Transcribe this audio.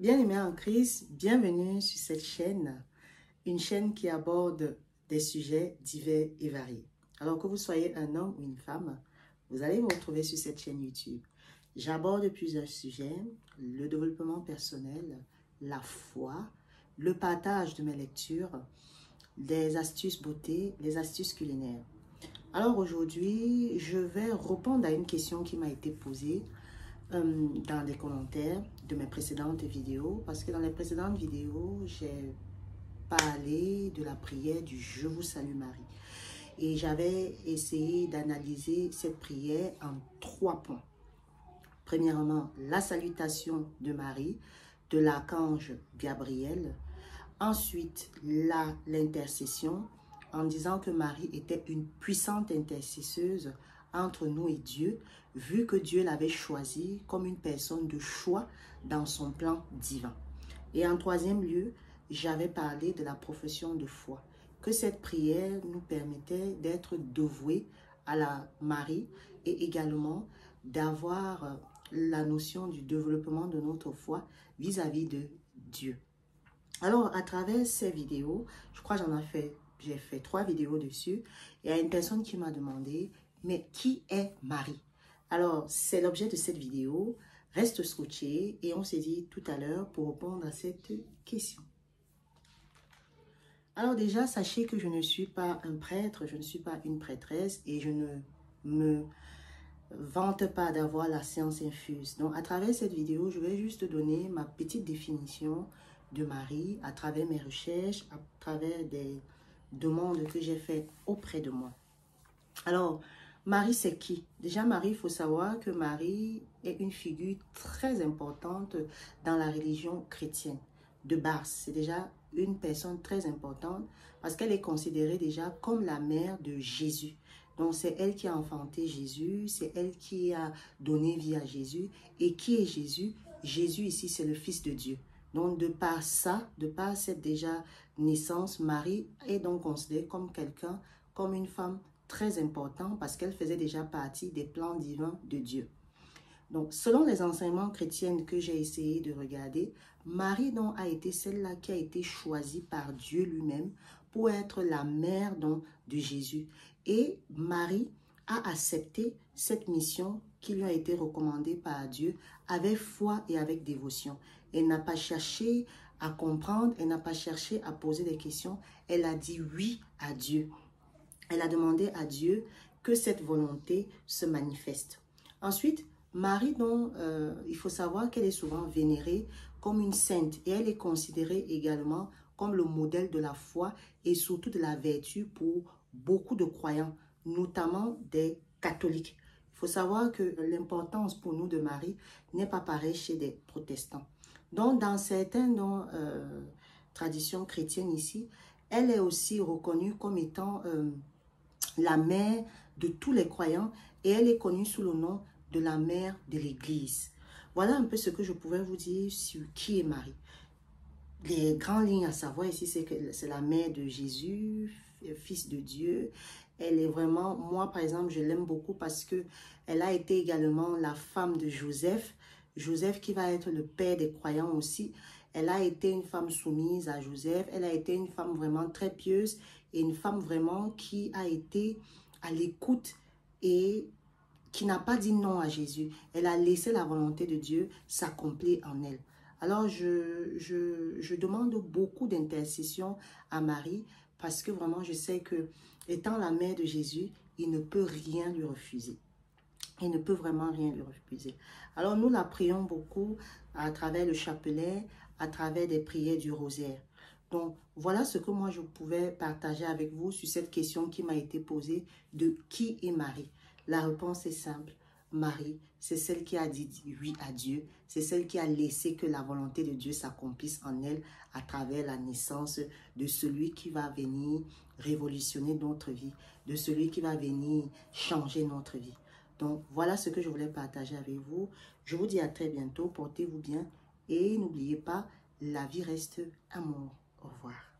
Bien-aimés en Christ, bienvenue sur cette chaîne, une chaîne qui aborde des sujets divers et variés. Alors que vous soyez un homme ou une femme, vous allez vous retrouver sur cette chaîne YouTube. J'aborde plusieurs sujets, le développement personnel, la foi, le partage de mes lectures, des astuces beauté, les astuces culinaires. Alors aujourd'hui, je vais répondre à une question qui m'a été posée dans les commentaires de mes précédentes vidéos, parce que dans les précédentes vidéos, j'ai parlé de la prière du Je vous salue Marie. Et j'avais essayé d'analyser cette prière en 3 points. Premièrement, la salutation de Marie, de l'archange Gabriel. Ensuite, l'intercession, en disant que Marie était une puissante intercesseuse entre nous et Dieu, vu que Dieu l'avait choisie comme une personne de choix dans son plan divin. Et en troisième lieu, j'avais parlé de la profession de foi, que cette prière nous permettait d'être dévoués à la Marie et également d'avoir la notion du développement de notre foi vis-à-vis de Dieu. Alors, à travers ces vidéos, je crois que j'ai fait 3 vidéos dessus. Il y a une personne qui m'a demandé, mais qui est Marie? Alors, c'est l'objet de cette vidéo. Reste scotché et on s'est dit tout à l'heure pour répondre à cette question. Alors déjà, sachez que je ne suis pas un prêtre, je ne suis pas une prêtresse et je ne me vante pas d'avoir la science infuse. Donc, à travers cette vidéo, je vais juste donner ma petite définition de Marie à travers mes recherches, à travers des demandes que j'ai faites auprès de moi. Alors, Marie, c'est qui? Déjà, Marie, il faut savoir que Marie est une figure très importante dans la religion chrétienne de base. C'est déjà une personne très importante parce qu'elle est considérée déjà comme la mère de Jésus. Donc, c'est elle qui a enfanté Jésus, c'est elle qui a donné vie à Jésus. Et qui est Jésus? Jésus, ici, c'est le Fils de Dieu. Donc, de par ça, de par cette déjà naissance, Marie est donc considérée comme quelqu'un, comme une femme très importante parce qu'elle faisait déjà partie des plans divins de Dieu. Donc, selon les enseignements chrétiens que j'ai essayé de regarder, Marie donc a été celle-là qui a été choisie par Dieu lui-même pour être la mère donc de Jésus. Et Marie a accepté cette mission qui lui a été recommandée par Dieu avec foi et avec dévotion. Elle n'a pas cherché à comprendre, elle n'a pas cherché à poser des questions, elle a dit oui à Dieu. Elle a demandé à Dieu que cette volonté se manifeste. Ensuite, Marie, donc, il faut savoir qu'elle est souvent vénérée comme une sainte et elle est considérée également comme le modèle de la foi et surtout de la vertu pour beaucoup de croyants, notamment des catholiques. Il faut savoir que l'importance pour nous de Marie n'est pas pareille chez des protestants. Donc, dans certaines traditions chrétiennes ici, elle est aussi reconnue comme étant la mère de tous les croyants et elle est connue sous le nom de la mère de l'Église. Voilà un peu ce que je pouvais vous dire sur qui est Marie. Les grandes lignes à savoir ici, c'est que c'est la mère de Jésus, Fils de Dieu. Elle est vraiment, moi par exemple, je l'aime beaucoup parce que elle a été également la femme de Joseph. Joseph qui va être le père des croyants aussi. Elle a été une femme soumise à Joseph. Elle a été une femme vraiment très pieuse et une femme vraiment qui a été à l'écoute et qui n'a pas dit non à Jésus. Elle a laissé la volonté de Dieu s'accomplir en elle. Alors, je demande beaucoup d'intercession à Marie parce que vraiment, je sais que étant la mère de Jésus, il ne peut rien lui refuser. Il ne peut vraiment rien lui refuser. Alors, nous la prions beaucoup à travers le chapelet, à travers des prières du rosaire. Donc, voilà ce que moi, je pouvais partager avec vous sur cette question qui m'a été posée de qui est Marie. La réponse est simple. Marie, c'est celle qui a dit oui à Dieu. C'est celle qui a laissé que la volonté de Dieu s'accomplisse en elle à travers la naissance de celui qui va venir révolutionner notre vie, de celui qui va venir changer notre vie. Donc, voilà ce que je voulais partager avec vous. Je vous dis à très bientôt. Portez-vous bien et n'oubliez pas, la vie reste amour. Au revoir.